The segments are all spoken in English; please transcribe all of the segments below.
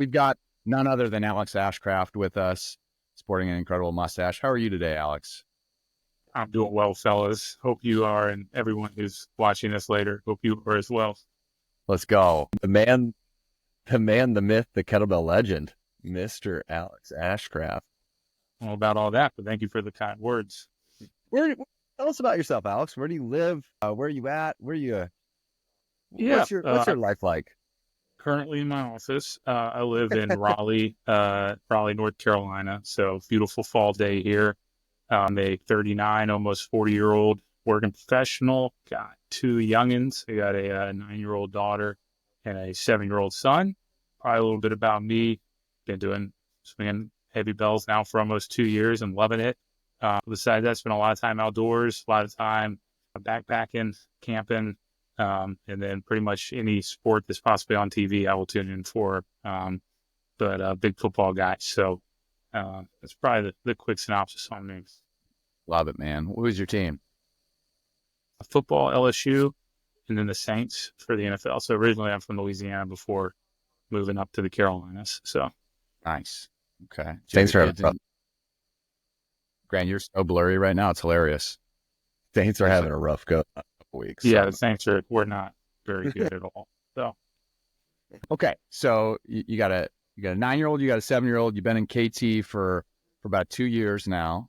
We've got none other than Alex Ashcraft with us, sporting an incredible mustache. How are you today, Alex? I'm doing well, fellas. Hope you are, and everyone who's watching this later, hope you are as well. Let's go. The myth, the kettlebell legend, Mr. Alex Ashcraft. I don't know about all that, but thank you for the kind words. Tell us about yourself, Alex. Where do you live? Where are you at? Yeah, What's your life like? currently in my office. I live in Raleigh, North Carolina. So beautiful fall day here. I'm a 39, almost 40-year-old working professional. Got two youngins. I got a 9-year-old daughter and a 7-year-old son. Probably a little bit about me. Been swinging heavy bells now for almost 2 years and loving it. Besides that, spent a lot of time outdoors, a lot of time backpacking, camping, and then pretty much any sport that's possibly on TV, I will tune in for. But big football guy. So that's probably the quick synopsis on me. Love it, man. What was your team? Football, LSU, and then the Saints for the NFL. So originally I'm from Louisiana before moving up to the Carolinas. So Nice. Okay. Saints are having Grant, you're so blurry right now. It's hilarious. Saints are having a rough couple weeks. Yeah, the Saints we're not very good at all. So okay. So you got a 9-year-old, you got a 7-year-old. You've been in KT for about 2 years now.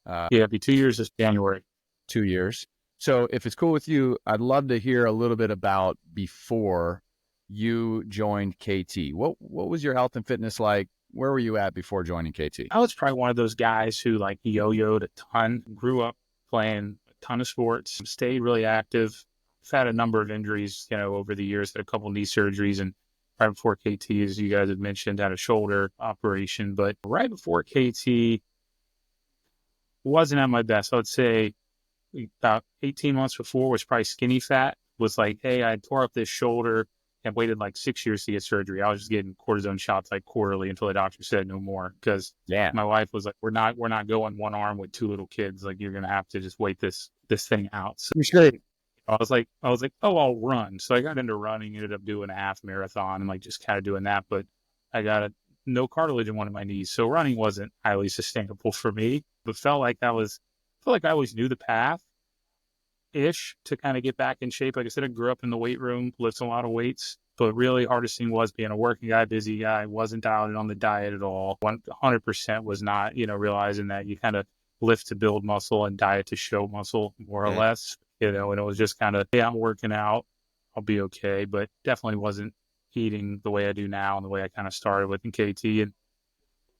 Yeah, it'll be 2 years this January. 2 years. So if it's cool with you, I'd love to hear a little bit about before you joined KT. What was your health and fitness like? Where were you at before joining KT? I was probably one of those guys who like yo-yoed a ton, grew up playing a ton of sports, stayed really active. I've had a number of injuries, over the years, had a couple knee surgeries, and right before KT, as you guys have mentioned, had a shoulder operation. But right before KT, wasn't at my best. I would say about 18 months before was probably skinny fat. Was like, hey, I tore up this shoulder and waited like 6 years to get surgery. I was just getting cortisone shots like quarterly until the doctor said no more. Because my wife was like, we're not going one arm with two little kids. Like, you're gonna have to just wait this thing out. So I was like, oh, I'll run. So I got into running, ended up doing a half marathon and like just kind of doing that. But I got no cartilage in one of my knees. So running wasn't highly sustainable for me, but felt like I always knew the path ish to kind of get back in shape. Like I said, I grew up in the weight room, lifting a lot of weights, but really hardest thing was being a working guy, busy guy, wasn't dialed in on the diet at all. 100% was not, realizing that you kind of lift to build muscle and diet to show muscle more or less, and it was just kind of, hey, I'm working out, I'll be okay, but definitely wasn't eating the way I do now and the way I kind of started with in KT. And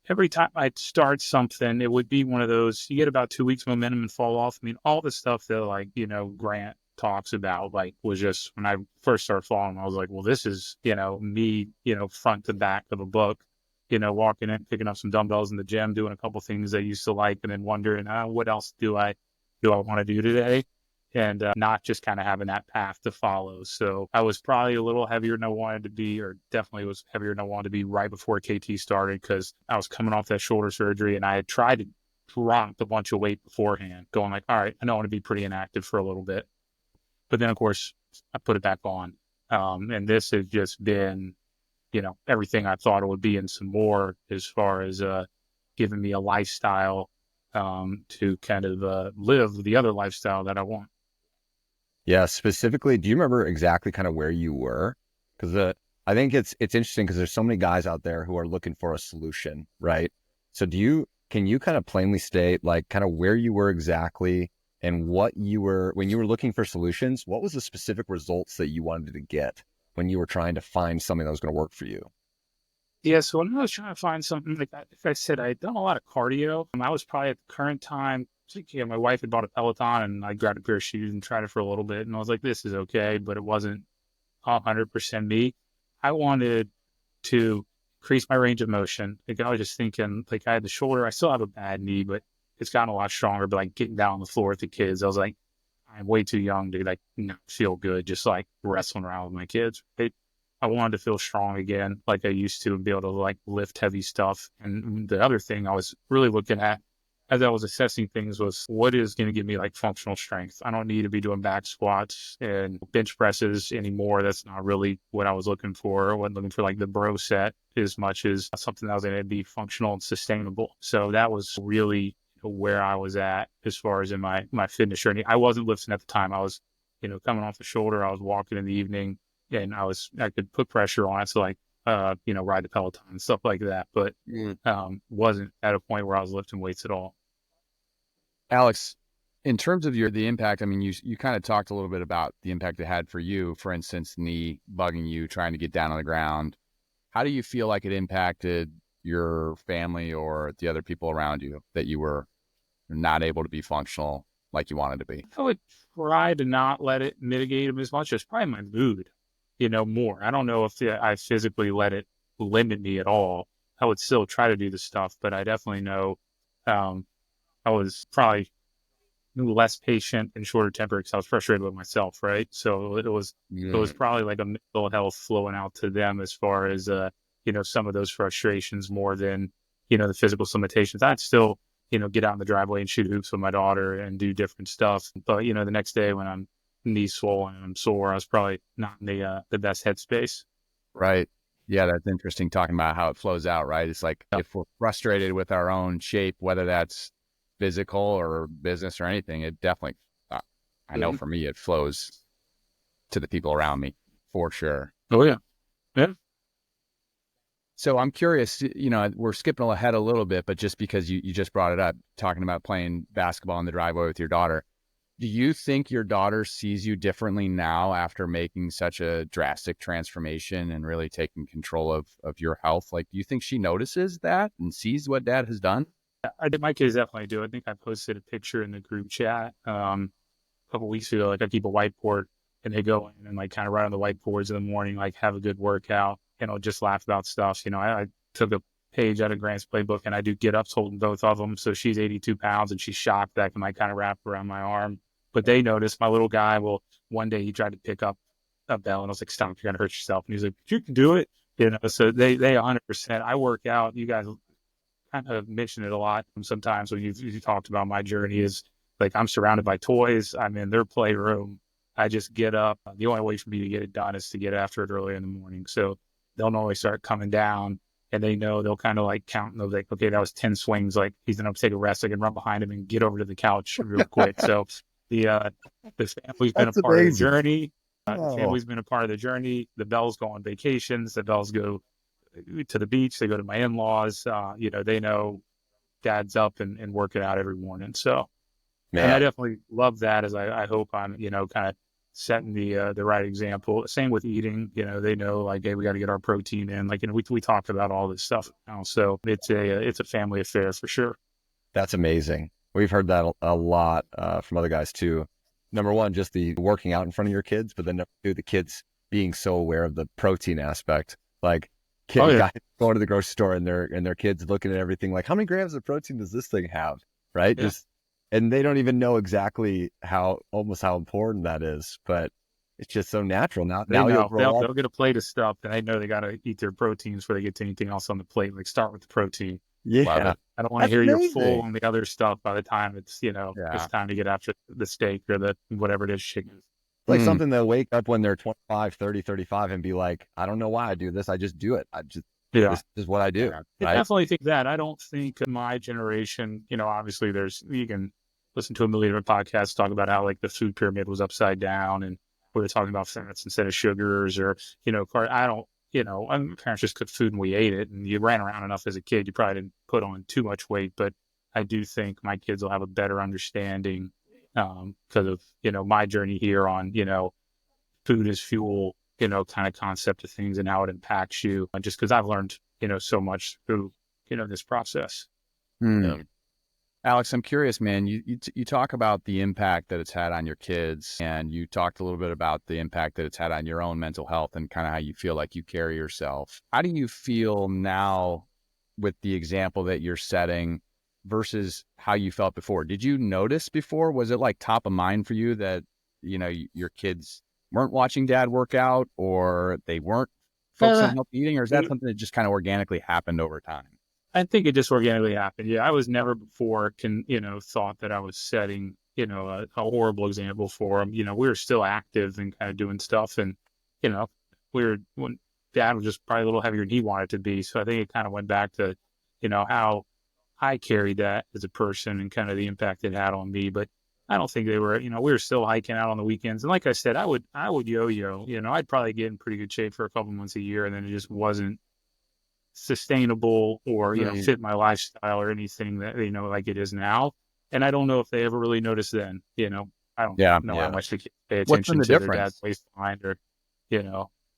every time I'd start something, it would be one of those, you get about 2 weeks momentum and fall off. I mean, all the stuff that Grant talks about, was just when I first started following, I was like, well, this is, me, front to back of a book, walking in, picking up some dumbbells in the gym, doing a couple things I used to like, and then wondering, what else do I want to do today? And not just kind of having that path to follow. So I was probably a little heavier than I wanted to be, or definitely was heavier than I wanted to be right before KT started, because I was coming off that shoulder surgery and I had tried to drop a bunch of weight beforehand, going like, all right, I know I want to be pretty inactive for a little bit. But then, of course, I put it back on. And this has just been, everything I thought it would be and some more, as far as giving me a lifestyle to kind of live the other lifestyle that I want. Yeah, specifically, do you remember exactly kind of where you were? Because I think it's interesting because there's so many guys out there who are looking for a solution, right? So can you kind of plainly state like kind of where you were exactly and when you were looking for solutions, what was the specific results that you wanted to get when you were trying to find something that was going to work for you? Yeah, so when I was trying to find something like that, like I said, I had done a lot of cardio. I was probably at the current time, my wife had bought a Peloton and I grabbed a pair of shoes and tried it for a little bit. And I was like, this is okay, but it wasn't 100% me. I wanted to increase my range of motion. Like I was just thinking, like I had the shoulder, I still have a bad knee, but it's gotten a lot stronger. But like getting down on the floor with the kids, I was like, I'm way too young to like not feel good, just like wrestling around with my kids. I wanted to feel strong again, like I used to, and be able to like lift heavy stuff. And the other thing I was really looking at as I was assessing things was what is going to give me like functional strength. I don't need to be doing back squats and bench presses anymore. That's not really what I was looking for. I wasn't looking for like the bro set as much as something that was going to be functional and sustainable. So that was really where I was at as far as in my fitness journey. I wasn't lifting at the time. I was, coming off the shoulder. I was walking in the evening and I could put pressure on it. So like, ride the Peloton and stuff like that, but wasn't at a point where I was lifting weights at all. Alex, in terms of the impact, I mean, you kind of talked a little bit about the impact it had for you, for instance, knee bugging you, trying to get down on the ground. How do you feel like it impacted your family or the other people around you that you were not able to be functional like you wanted to be? I would try to not let it mitigate them as much as probably my mood, more. I don't know if I physically let it limit me at all. I would still try to do the stuff, but I definitely know I was probably less patient and shorter tempered because I was frustrated with myself, right? So it was probably like a mental health flowing out to them as far as some of those frustrations more than the physical limitations. I'd still get out in the driveway and shoot hoops with my daughter and do different stuff, but the next day when I'm knee swollen and I'm sore, I was probably not in the best headspace. Right. Yeah, that's interesting talking about how it flows out, right? It's like if we're frustrated with our own shape, whether that's physical or business or anything, it definitely, I know for me, it flows to the people around me for sure. Oh yeah. Yeah. So I'm curious, we're skipping ahead a little bit, but just because you just brought it up, talking about playing basketball in the driveway with your daughter, do you think your daughter sees you differently now after making such a drastic transformation and really taking control of your health? Like, do you think she notices that and sees what dad has done? I did. My kids definitely do. I think I posted a picture in the group chat a couple weeks ago. Like I keep a whiteboard and they go in and like kind of write on the whiteboards in the morning, like have a good workout, just laugh about stuff. I took a page out of Grant's playbook and I do get ups holding both of them. So she's 82 pounds and she's shocked that I can like kind of wrap around my arm. But they noticed my little guy. Well, one day he tried to pick up a bell and I was like, stop, you're going to hurt yourself. And he's like, you can do it. So they 100%. I work out. You guys kind of mention it a lot sometimes when you talked about my journey is like I'm surrounded by toys. I'm in their playroom. I just get up. The only way for me to get it done is to get after it early in the morning. So they'll normally start coming down and they know they'll kind of like count and they'll like, okay, that was 10 swings. Like he's going to take a rest. I can run behind him and get over to the couch real quick. So the family's been That's a part amazing. of the journey. The family's been a part of the journey. The Bells go on vacations. The Bells go to the beach. They go to my in-laws. They know dad's up and working out every morning. So, and I definitely love that as I hope I'm, kind of setting the right example. Same with eating, they know like, hey, we got to get our protein in. Like, we talked about all this stuff now. So it's a family affair for sure. That's amazing. We've heard that a lot from other guys too. Number one, just the working out in front of your kids, but then number two, the kids being so aware of the protein aspect. Like guys going to the grocery store and their kids looking at everything like, how many grams of protein does this thing have? Right. Yeah. And they don't even know exactly how important that is, but it's just so natural. Now they'll get a plate of stuff and they know they got to eat their proteins before they get to anything else on the plate. Like start with the protein. Yeah. I don't want to hear you're full on the other stuff by the time it's, it's time to get after the steak or the whatever it is, chicken. Like something they'll wake up when they're 25, 30, 35 and be like, I don't know why I do this. I just do it. This is what I do. I definitely think that. I don't think my generation, obviously you can listen to a million different podcasts talk about how like the food pyramid was upside down and we were talking about fats instead of sugars or, I don't, my parents just cooked food and we ate it and you ran around enough as a kid. You probably didn't put on too much weight, but I do think my kids will have a better understanding because of, my journey here on, food is fuel, kind of concept of things and how it impacts you. And just because I've learned, so much through, this process. Alex, I'm curious, man, you talk about the impact that it's had on your kids and you talked a little bit about the impact that it's had on your own mental health and kind of how you feel like you carry yourself. How do you feel now with the example that you're setting versus how you felt before? Did you notice before? Was it like top of mind for you that, your kids weren't watching dad work out or they weren't focused on healthy eating, or is that something that just kind of organically happened over time? I think it just organically happened. Yeah, I was never before thought that I was setting, a horrible example for him. We were still active and kind of doing stuff, and you know, when Dad was just probably a little heavier than he wanted to be. So I think it kind of went back to, how I carried that as a person and kind of the impact it had on me. But I don't think they were, we were still hiking out on the weekends. And like I said, I would yo-yo, I'd probably get in pretty good shape for a couple months a year, and then it just wasn't sustainable or Right. fit my lifestyle or anything that like it is now. And I don't know if they ever really noticed then. I don't Yeah. know how Yeah. much they pay What's been attention the to their dad's difference? waistline or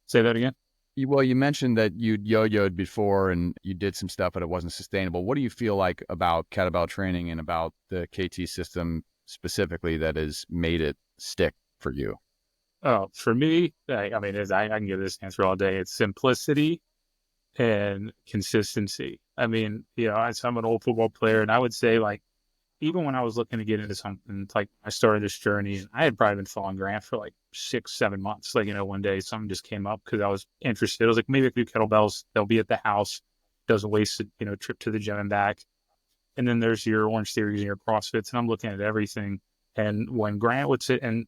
say that again. Well, you mentioned that you'd yo-yoed before and you did some stuff, but it wasn't sustainable. What do you feel like about kettlebell training and about the KT system specifically that has made it stick for you? Oh, for me, I mean, I can give this answer all day. It's simplicity and consistency. I mean, I'm an old football player, and I would say, like, even when I was looking to get into something, it's like I started this journey, and I had probably been following Grant for like 6, 7 months. Like, one day something just came up because I was interested. I was like, maybe I could do kettlebells. They'll be at the house. Doesn't waste a trip to the gym and back. And then there's your Orange Theories and your CrossFits, and I'm looking at everything. And when Grant would sit and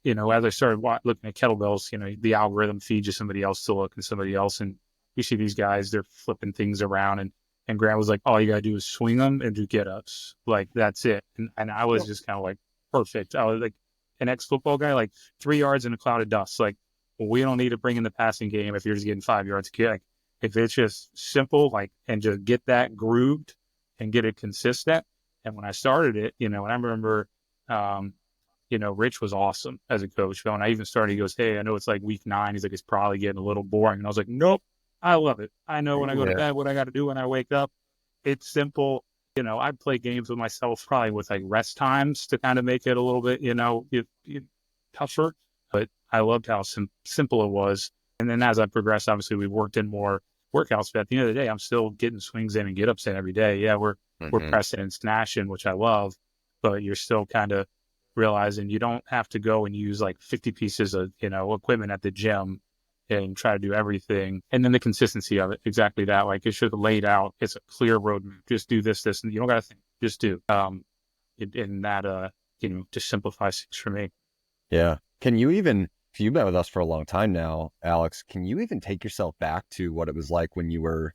as I started looking at kettlebells, the algorithm feeds you somebody else to look and somebody else. And you see these guys, they're flipping things around. And Grant was like, all you got to do is swing them and do get ups. Like, that's it. And I was just kind of like, perfect. I was like an ex football guy, like 3 yards in a cloud of dust. Like, well, we don't need to bring in the passing game if you're just getting 5 yards. Like, if it's just simple, like, and just get that grooved and get it consistent. And when I started it, and I remember, Rich was awesome as a coach. When I even started, he goes, "Hey, I know it's like week 9." He's like, "It's probably getting a little boring." And I was like, "Nope, I love it. I know when I go to Yeah. bed what I got to do when I wake up. It's simple." I play games with myself, probably with like rest times to kind of make it a little bit, tougher. But I loved how simple it was. And then as I progressed, obviously we worked in more workouts. But at the end of the day, I'm still getting swings in and get ups in every day. Yeah, we're Hmm. pressing and snatching, which I love, but you're still kind of realizing you don't have to go and use like 50 pieces of, equipment at the gym and try to do everything. And then the consistency of it, exactly that. Like, it should have laid out. It's a clear roadmap. Just do this, and you don't got to think. Just do. And that, just simplifies things for me. Yeah. If you've been with us for a long time now, Alex, can you even take yourself back to what it was like when you were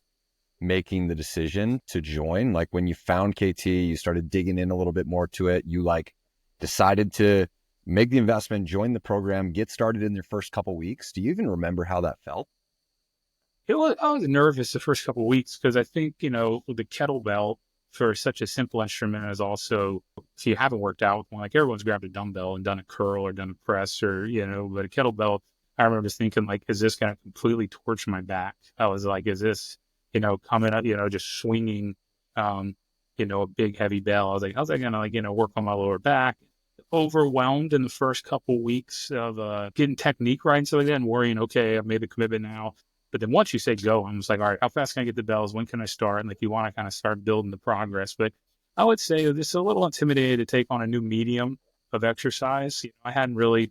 making the decision to join? Like when you found KT, you started digging in a little bit more to it. You like decided to make the investment, join the program, get started in your first couple weeks. Do you even remember how that felt? I was nervous the first couple of weeks because I think, the kettlebell for such a simple instrument is also, if you haven't worked out with one, like everyone's grabbed a dumbbell and done a curl or done a press or, but a kettlebell, I remember just thinking like, is this going to completely torch my back? I was like, is this, coming up, just swinging, a big heavy bell. I was like, how's that going to work on my lower back? Overwhelmed in the first couple weeks of getting technique right and stuff like that and worrying, okay, I've made the commitment now. But then once you say go, I'm just like, all right, how fast can I get the bells? When can I start? And like, you want to kind of start building the progress. But I would say it's a little intimidated to take on a new medium of exercise. I hadn't really,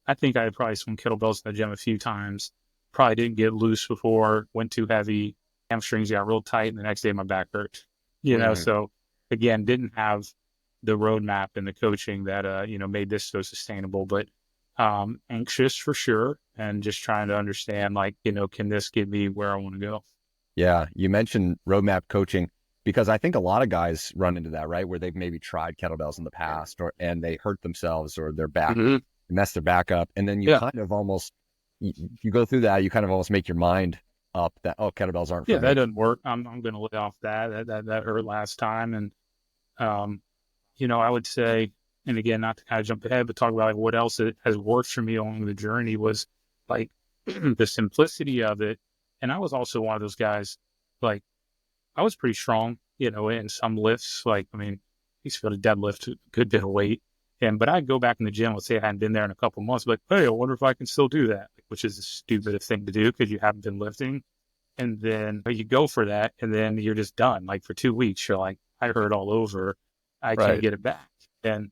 I think I had probably swung kettlebells in the gym a few times. Probably didn't get loose before, went too heavy, hamstrings got real tight, and the next day my back hurt. So again, didn't have the roadmap and the coaching that, made this so sustainable. But anxious for sure, and just trying to understand, like, can this get me where I want to go? Yeah. You mentioned roadmap coaching because I think a lot of guys run into that, right? Where they've maybe tried kettlebells in the past and they hurt themselves or their back, Mm-hmm. mess their back up. And then you Yeah. kind of almost, you go through that, you kind of almost make your mind up that, oh, kettlebells aren't Yeah, for that me. doesn't work. I'm going to lay off that hurt last time. And, um, I would say, and again, not to kind of jump ahead, but talk about like what else has worked for me along the journey was like the simplicity of it. And I was also one of those guys, like, I was pretty strong, in some lifts. Like, I mean, I used to be able to deadlift a good bit of weight. But I'd go back in the gym, let's say I hadn't been there in a couple months, but hey, I wonder if I can still do that, which is the stupidest thing to do because you haven't been lifting. And then you go for that, and then you're just done. Like for 2 weeks, you're like, I hurt all over. I can't Right. get it back. And,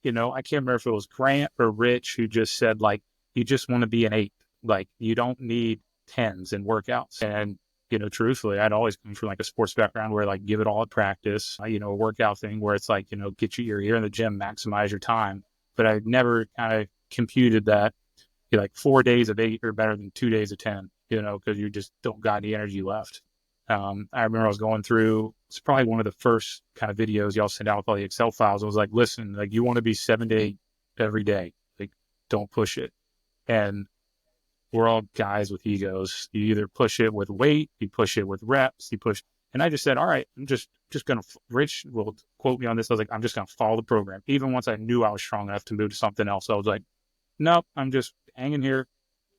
I can't remember if it was Grant or Rich who just said, like, you just want to be an 8. Like, you don't need 10s in workouts. And truthfully, I'd always come from like a sports background where like give it all at practice, a workout thing where it's like, get you're here in the gym, maximize your time. But I've never kind of computed that like 4 days of 8 are better than 2 days of 10, because you just don't got any energy left. I remember I was going through, it's probably one of the first kind of videos y'all sent out with all the Excel files. I was like, listen, like you want to be 7 to 8 every day. Like don't push it. And we're all guys with egos. You either push it with weight, you push it with reps, and I just said, all right, I'm just going to, Rich will quote me on this. I was like, I'm just going to follow the program. Even once I knew I was strong enough to move to something else, I was like, nope, I'm just hanging here,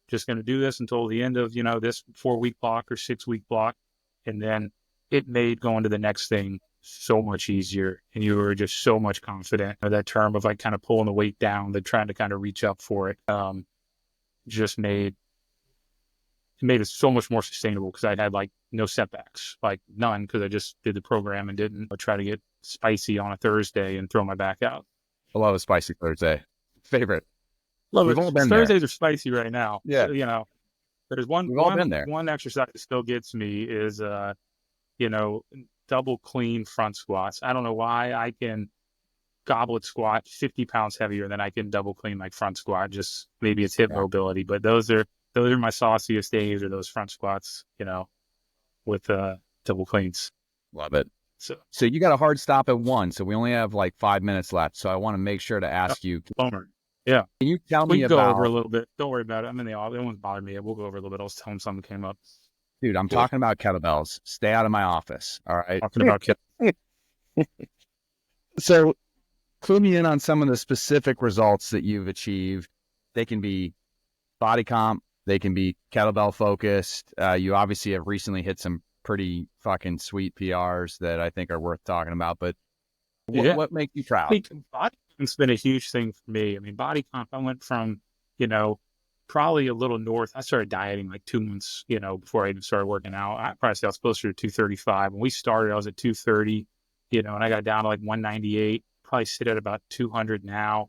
just going to do this until the end of, this 4-week block or 6-week block. And then it made going to the next thing so much easier. And you were just so much confident. That term of like kind of pulling the weight down, the trying to kind of reach up for it, just made it so much more sustainable because I'd had like no setbacks, like none, because I just did the program and didn't try to get spicy on a Thursday and throw my back out. I love a spicy Thursday. Favorite. Love We've it. all been Thursdays there. are spicy right now. Yeah. So, there's one exercise that still gets me is, double clean front squats. I don't know why I can goblet squat 50 pounds heavier than I can double clean my front squat. Just maybe it's hip mobility, but those are my sauciest days, are those front squats, with double cleans. Love it. So you got a hard stop at 1, so we only have like 5 minutes left. So I want to make sure to ask you. Bummer. Yeah. Can you tell me we can about? go over a little bit. Don't worry about it. I'm in the office. It won't bother me. We'll go over a little bit. I was telling something came up. Dude, I'm talking about kettlebells. Stay out of my office. All right. Talking about So clue me in on some of the specific results that you've achieved. They can be body comp. They can be kettlebell focused. You obviously have recently hit some pretty fucking sweet PRs that I think are worth talking about. But what makes you proud? Body comp's been a huge thing for me. I mean, body comp, I went from, probably a little north. I started dieting like 2 months, before I even started working out. I probably say I was closer to 235. When we started, I was at 230, and I got down to like 198, probably sit at about 200 now.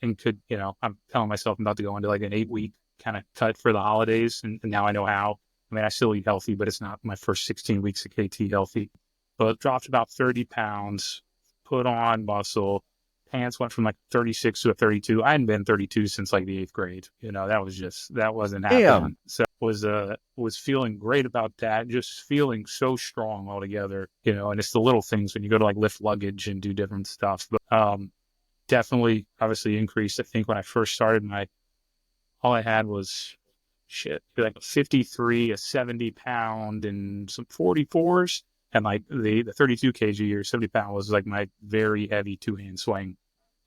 And could, I'm telling myself I'm about to go into like an 8-week kind of cut for the holidays. And now I know how. I mean, I still eat healthy, but it's not my first 16 weeks of KT healthy. But dropped about 30 pounds, put on muscle. Pants went from like 36 to a 32. I hadn't been 32 since like the 8th grade. That wasn't happening. So was feeling great about that. Just feeling so strong altogether, and it's the little things when you go to like lift luggage and do different stuff. But definitely obviously increased. I think when I first started, all I had was like a 53, a 70 pound and some 44s. And like the 32 kg or 70 pound was like my very heavy 2-hand swing.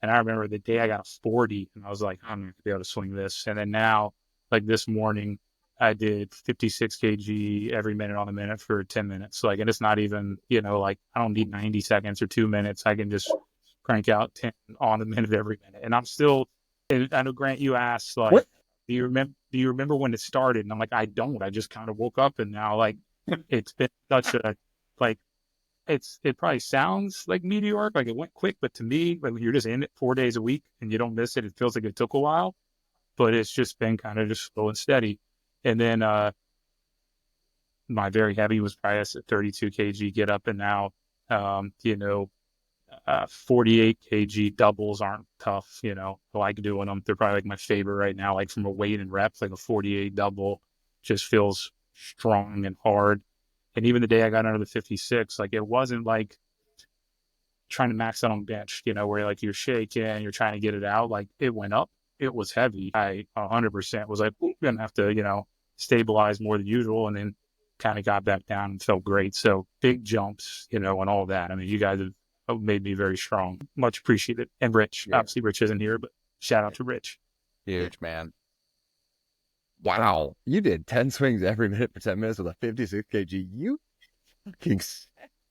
And I remember the day I got a 40 and I was like, I'm not gonna be able to swing this. And then now, like this morning, I did 56 kg every minute on the minute for 10 minutes. Like, and it's not even, like I don't need 90 seconds or 2 minutes. I can just crank out 10 on the minute every minute. And I'm still, I know Grant, you asked like, What? do you remember when it started? And I'm like, I don't. I just kind of woke up and now like it's been such a like it probably sounds like meteoric, like it went quick, but to me, like when you're just in it 4 days a week and you don't miss it, it feels like it took a while. But it's just been kind of just slow and steady. And then my very heavy was probably at 32 kg get up, and now 48 kg doubles aren't tough. I like doing them. They're probably like my favorite right now. Like from a weight and reps, like a 48 double just feels strong and hard. And even the day I got under the 56, like it wasn't like trying to max out on bench, where like you're shaking, you're trying to get it out. Like it went up, it was heavy. I 100% was like, I'm gonna have to, stabilize more than usual, and then kind of got back down and felt great. So big jumps, and all that. I mean, you guys have made me very strong. Much appreciated. And Rich, obviously Rich isn't here, but shout out to Rich. Huge, man. Wow. You did 10 swings every minute for 10 minutes with a 56 kg. You fucking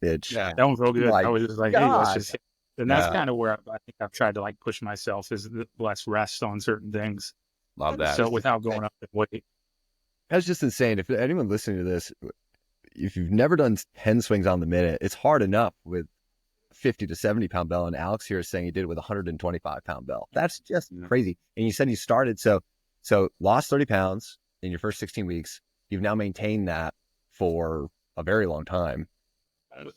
bitch. Yeah, that one felt good. I was just like, hey, let's just hit. And that's kind of where I think I've tried to like push myself, is less rest on certain things. Love that. So without going up in weight. That's just insane. If anyone listening to this, if you've never done 10 swings on the minute, it's hard enough with 50 to 70 pound bell. And Alex here is saying he did it with a 125 pound bell. That's just crazy. And you said you started, so lost 30 pounds in your first 16 weeks. You've now maintained that for a very long time.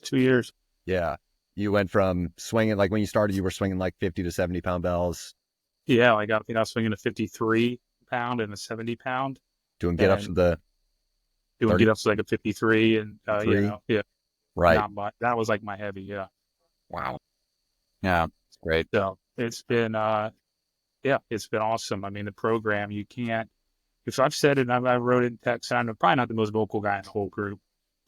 2 years. Yeah. You went from swinging, like when you started, you were swinging like 50 to 70 pound bells, Yeah, like I think I was swinging a 53 pound and a 70 pound, doing get ups and with the doing 30, get ups to like a 53, and three. yeah, Right. not my, that was like my heavy, yeah. Wow. Yeah, it's great. So it's been yeah, it's been awesome. I mean, the program, you can't, if I've said it, I wrote it in text, and I'm probably not the most vocal guy in the whole group,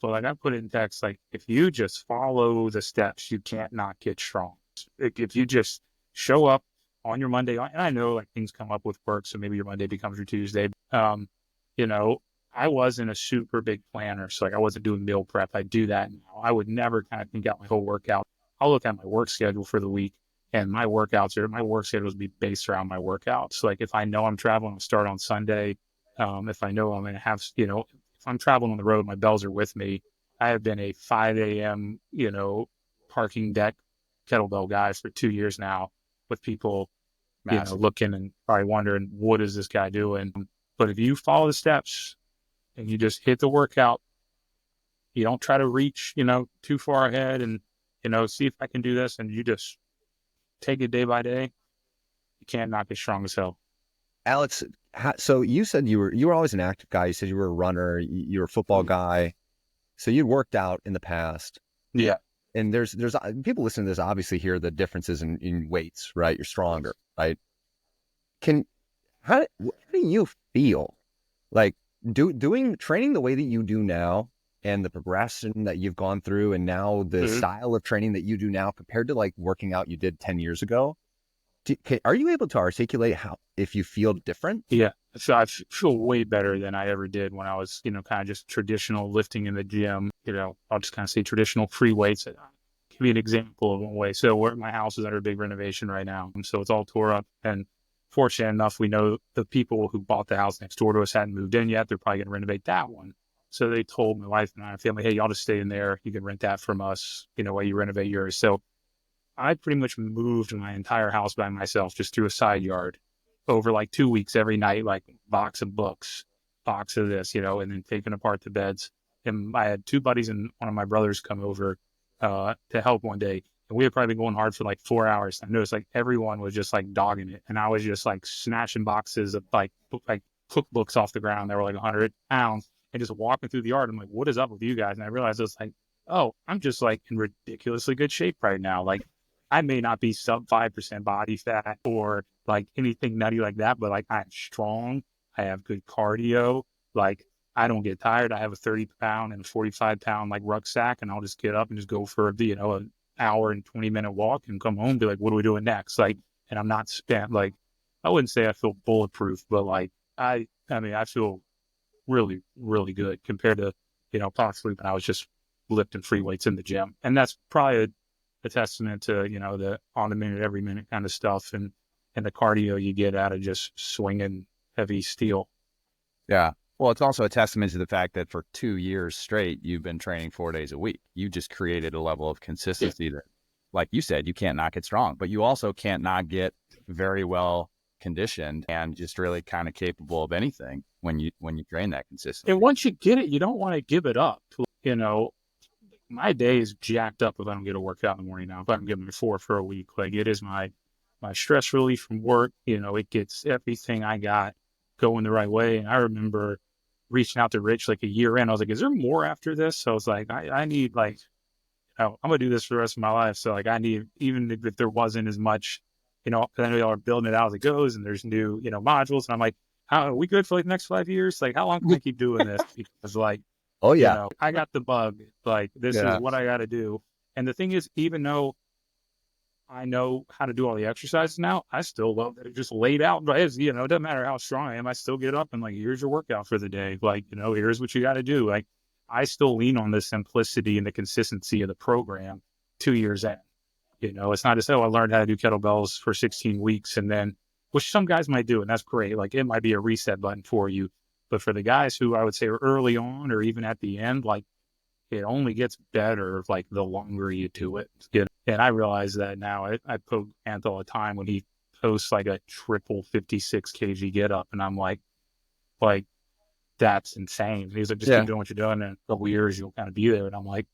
but like I put it in text, like if you just follow the steps, you can't not get strong. If you just show up on your Monday, and I know like things come up with work, so maybe your Monday becomes your Tuesday. You know, I wasn't a super big planner, so like I wasn't doing meal prep. I do that now. I would never kind of think out my whole workout. I'll look at my work schedule for the week, and my work schedules be based around my workouts. Like if I know I'm traveling, I'll start on Sunday. If I know I'm going to have, if I'm traveling on the road, my bells are with me. I have been a 5 a.m., parking deck kettlebell guy for 2 years now, with people, Massive. looking and probably wondering, what is this guy doing? But if you follow the steps and you just hit the workout, you don't try to reach, too far ahead and, see if I can do this. And you just take it day by day. You can't knock it strong as hell. Alex, so you said you were always an active guy. You said you were a runner, you were a football guy. So you'd worked out in the past. Yeah. And there's people listening to this obviously hear the differences in weights, right? You're stronger, right? How do you feel like doing training the way that you do now, and the progression that you've gone through, and now the style of training that you do now compared to like working out you did 10 years ago? Are you able to articulate if you feel different? Yeah. So I feel way better than I ever did when I was, kind of just traditional lifting in the gym. I'll just kind of say traditional free weights. I'll give you an example of one way. So my house is under a big renovation right now. And so it's all tore up. And fortunate enough, we know the people who bought the house next door to us hadn't moved in yet. They're probably going to renovate that one. So they told my wife and I, family, hey, y'all just stay in there. You can rent that from us, while you renovate yours. So I pretty much moved my entire house by myself, just through a side yard, over like 2 weeks every night, like box of books, box of this, and then taking apart the beds. And I had two buddies and one of my brothers come over to help one day. And we had probably been going hard for like 4 hours. I noticed like everyone was just like dogging it. And I was just like snatching boxes of like cookbooks off the ground that were like 100 pounds and just walking through the yard. I'm like, what is up with you guys? And I realized it's like, oh, I'm just like in ridiculously good shape right now. Like I may not be sub 5% body fat or like anything nutty like that, but like I'm strong. I have good cardio. Like I don't get tired. I have a 30-pound and a 45-pound like rucksack, and I'll just get up and just go for an hour and 20-minute walk and come home and be like, what are we doing next? Like, and I'm not spent. Like, I wouldn't say I feel bulletproof, but like I mean, I feel really, really good compared to, possibly when I was just lifting free weights in the gym. And that's probably a testament to, the on the minute, every minute kind of stuff and the cardio you get out of just swinging heavy steel. Yeah. Well, it's also a testament to the fact that for 2 years straight, you've been training 4 days a week. You just created a level of consistency that, like you said, you can't not get strong, but you also can't not get very well conditioned and just really kind of capable of anything when you train that consistently. And once you get it, you don't want to give it up. My day is jacked up if I don't get a workout in the morning now. If I'm giving it for a week, like it is my stress relief from work. It gets everything I got going the right way. And I remember reaching out to Rich like a year in. I was like, is there more after this? So I was like, I need like, I'm going to do this for the rest of my life. So like I need, even if there wasn't as much, because I know y'all are building it out as it goes and there's new, modules. And I'm like, how are we good for like the next 5 years? Like, how long can I keep doing this? Because like, oh yeah, I got the bug. Like, this is what I got to do. And the thing is, even though I know how to do all the exercises now, I still love that it just laid out. But it doesn't matter how strong I am. I still get up and like, here's your workout for the day. Like, here's what you got to do. Like, I still lean on the simplicity and the consistency of the program 2 years in. It's not just, I learned how to do kettlebells for 16 weeks and then, which some guys might do, and that's great. Like, it might be a reset button for you. But for the guys who I would say are early on or even at the end, like it only gets better like the longer you do it. And I realize that now. I poke Ant all the time when he posts like a triple 56 kg get up, and I'm like that's insane. He's like, just Yeah. keep doing what you're doing. In a couple years, you'll kind of be there. And I'm like,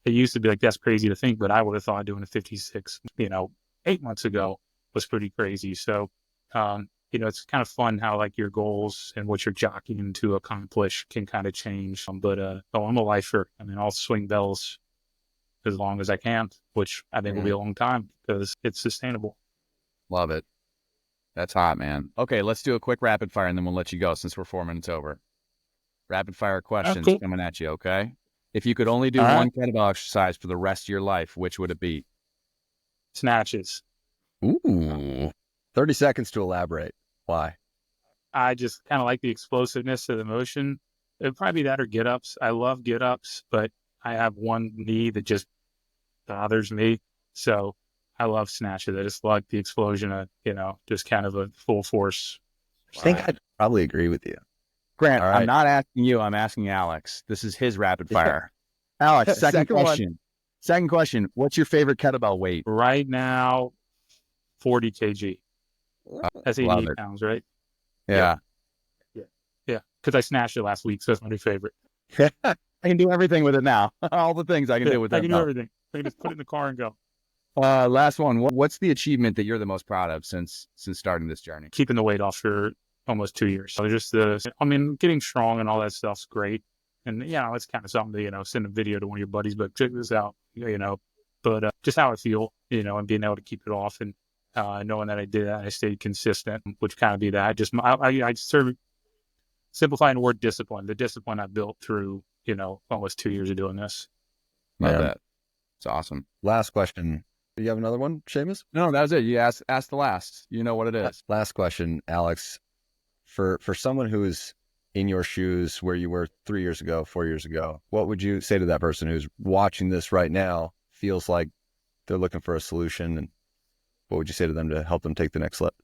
it used to be like, that's crazy to think, but I would have thought doing a 56, 8 months ago was pretty crazy. So, it's kind of fun how like your goals and what you're jockeying to accomplish can kind of change. But I'm a lifer. I mean, I'll swing bells as long as I can, which I think will be a long time because it's sustainable. Love it. That's hot, man. Okay, let's do a quick rapid fire and then we'll let you go since we're 4 minutes over. Rapid fire questions Cool. coming at you, okay? If you could only do All right. one kettlebell exercise for the rest of your life, which would it be? Snatches. Ooh. 30 seconds to elaborate. Why? I just kind of like the explosiveness of the motion. It'd probably be that or get ups. I love get ups, but I have one knee that just bothers me. So I love snatches. I just like the explosion of, just kind of a full force. I think I'd probably agree with you. Grant, All right. I'm not asking you, I'm asking Alex. This is his rapid fire. Alex, second Second one. question. Second question. What's your favorite kettlebell weight? Right now, 40 kg. That's Love 88 it. pounds, right? Yeah. Yeah. Because I snatched it last week, so that's my new favorite. I can do everything with it now. All the things I can do with I that can do belt. everything. I can just put it in the car and go. Last one. What's the achievement that you're the most proud of since starting this journey? Keeping the weight off for almost 2 years. So just getting strong and all that stuff's great. And, it's kind of something to, send a video to one of your buddies, but check this out, but just how I feel, and being able to keep it off and knowing that I did that, I stayed consistent, which kind of be that. I sort of simplifying the word discipline, the discipline I built through, almost 2 years of doing this. Love Man. that. It's awesome. Last question. Do you have another one, Seamus? No, that was it. You asked the last. You know what it is. Last question, Alex. For someone who is in your shoes where you were 3 years ago, 4 years ago, what would you say to that person who's watching this right now, feels like they're looking for a solution, and what would you say to them to help them take the next step?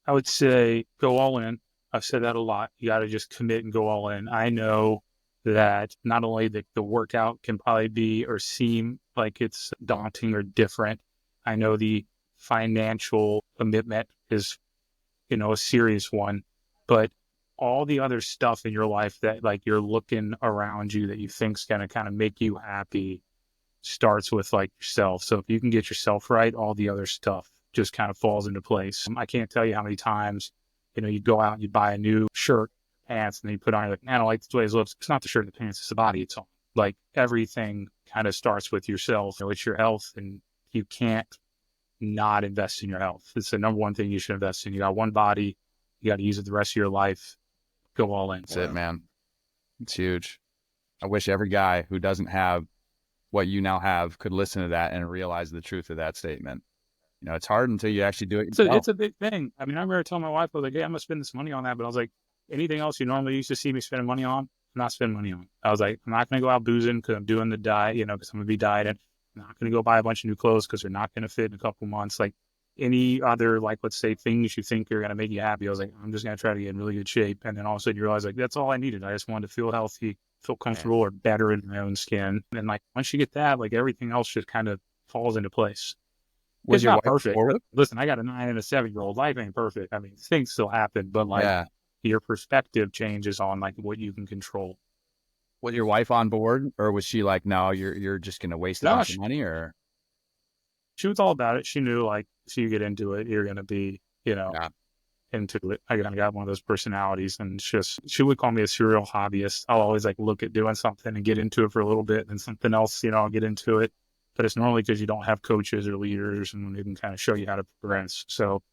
I would say go all in. I've said that a lot. You got to just commit and go all in. I know that not only the workout can probably be or seem like it's daunting or different. I know the financial commitment is, a serious one, but all the other stuff in your life that like you're looking around you that you think's going to kind of make you happy starts with like yourself. So if you can get yourself right, all the other stuff just kind of falls into place. I can't tell you how many times, you go out and you buy a new shirt, pants, and then you put on, you're like, man, I don't like the way it looks. It's not the shirt and the pants, it's the body it's on. Like everything kind of starts with yourself. It's your health, and you can't not invest in your health. It's the number one thing you should invest in. You got one body, you got to use it the rest of your life. Go all in. That's it, man. It's huge. I wish every guy who doesn't have what you now have could listen to that and realize the truth of that statement. It's hard until you actually do it yourself. It's a big thing. I mean, I remember telling my wife, I was like, hey, I'm going to spend this money on that. But I was like, anything else you normally used to see me spending money on, I'm not spending money on. I was like, I'm not going to go out boozing because I'm doing the diet, because I'm going to be dieting. I'm not going to go buy a bunch of new clothes because they're not going to fit in a couple months. Like any other, like, let's say things you think are going to make you happy. I was like, I'm just going to try to get in really good shape. And then all of a sudden you realize like, that's all I needed. I just wanted to feel healthy, feel comfortable or better in my own skin. And like, once you get that, like everything else just kind of falls into place. Was It's not your wife perfect. supportive? Listen, I got a 9 and a 7-year-old. Life ain't perfect. I mean, things still happen, but like your perspective changes on like what you can control. Was your wife on board, or was she like, no, you're just going to waste a bunch of money? Or she was all about it. She knew like, so you get into it, you're going to be, into it. I got one of those personalities, and she would call me a serial hobbyist. I'll always like look at doing something and get into it for a little bit, and something else, I'll get into it. But it's normally because you don't have coaches or leaders and they can kind of show you how to progress. So,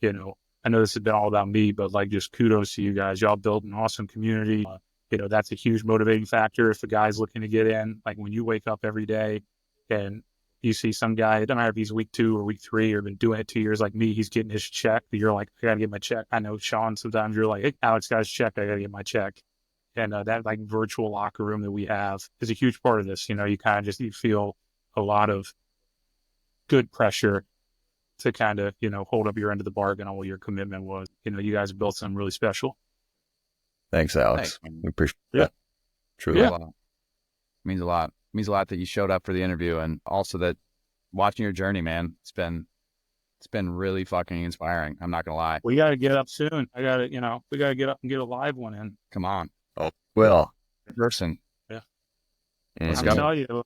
I know this has been all about me, but like just kudos to you guys. Y'all built an awesome community. That's a huge motivating factor if a guy's looking to get in. Like when you wake up every day and you see some guy, it doesn't matter if he's week 2 or week 3 or been doing it 2 years like me, he's getting his check. You're like, I got to get my check. I know, Sean, sometimes you're like, hey, Alex got his check. I got to get my check. And that like virtual locker room that we have is a huge part of this. You kind of you feel a lot of good pressure to kind of, hold up your end of the bargain on what your commitment was. You guys built something really special. Thanks, Alex. We appreciate that. Truly. Yeah. Means a lot. Means a lot that you showed up for the interview, and also that watching your journey, man, it's been really fucking inspiring. I'm not going to lie. We got to get up soon. We got to get up and get a live one in. Come on. Oh, well, person. Yeah. Let's I'm go. telling you,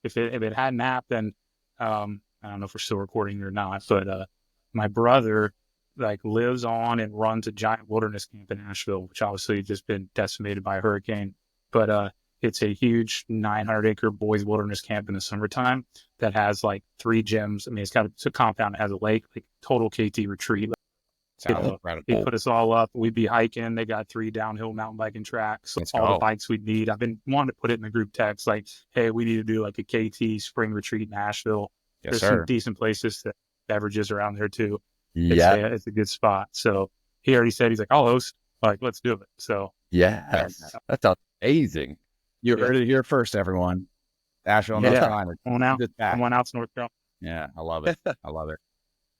if it hadn't happened, I don't know if we're still recording or not, but my brother like lives on and runs a giant wilderness camp in Asheville, which obviously has just been decimated by a hurricane. But it's a huge 900-acre boys wilderness camp in the summertime that has like 3 gyms. I mean, it's a compound that has a lake, like total KT retreat. You Sounds know, he incredible. put us all up. We'd be hiking. They got 3 downhill mountain biking tracks, Let's all the go. bikes we'd need. I've been wanting to put it in the group text, like, hey, we need to do like a KT spring retreat in Nashville. Yes, There's some sir. decent places that beverages around there too. yeah, It's a good spot. So he already said, he's like, I'll host. Like, let's do it. So yes, that sounds amazing. You Yeah. heard it here first, everyone. Asheville, North Yeah. Carolina. come on out. Just back. Come on out to North Carolina. Yeah, I love it. I love it.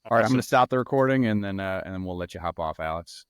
All right, I'm going to stop the recording and then we'll let you hop off, Alex.